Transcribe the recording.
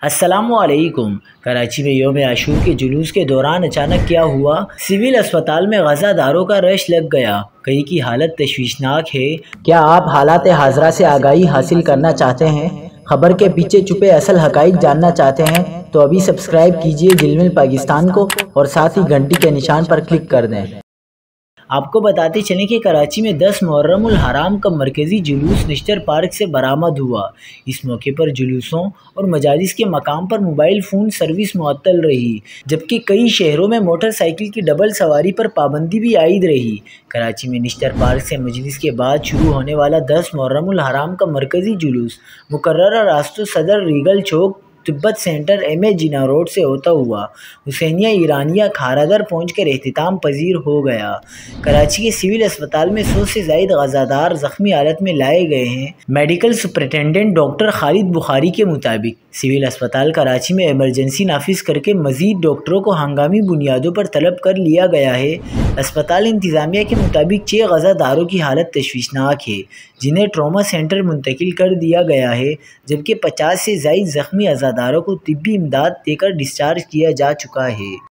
السلام علیکم۔ کراچی میں یوم عاشور کے جلوس کے دوران اچانک کیا ہوا؟ سول اسپتال میں غزہ داروں کا رش لگ گیا۔ کئی کی حالت تشویشناک ہے۔ کیا آپ حالات حاضرہ سے آگاہی حاصل کرنا چاہتے ہیں؟ خبر کے پیچھے چھپے اصل حقائق جاننا چاہتے ہیں تو ابھی سبسکرائب کیجئے جلمل پاکستان کو اور ساتھ ہی گھنٹی کے نشان پر کلک کر دیں۔ آپ کو بتاتے چلیں کہ کراچی میں 10 محرم الحرام کا مرکزی جلوس نشتر پارک سے برآمد ہوا۔ اس موقع پر جلوسوں اور مجالس کے مقام پر موبائل فون سروس معطل رہی، جبکہ کئی شہروں میں موٹر سائیکل کی ڈبل سواری پر پابندی بھی عائد رہی۔ کراچی میں نشتر پارک سے مجلس کے بعد شروع ہونے والا 10 محرم الحرام کا مرکزی جلوس مقررہ راستوں صدر ریگل چوک، تبت سینٹر، ایم اے جناح روڈ سے ہوتا ہوا حسینیہ ایرانیہ کھارا در پہنچ کر اختتام پذیر ہو گیا۔ کراچی کے سول اسپتال میں 100 سے زائد غزہ دار زخمی حالت میں لائے گئے ہیں۔ میڈیکل سپرنٹنڈنٹ ڈاکٹر خالد بخاری کے مطابق سول اسپتال کراچی میں ایمرجنسی نافذ کر کے مزید ڈاکٹروں کو ہنگامی بنیادوں پر طلب کر لیا گیا ہے۔ اسپتال انتظامیہ کے مطابق 6 غزہ داروں کی حالت تشویشناک ہے، جنہیں ٹراما سینٹر منتقل کر دیا گیا ہے، جبکہ 50 سے زائد زخمی عزاداروں کو طبی امداد دے کر ڈسچارج کیا جا چکا ہے۔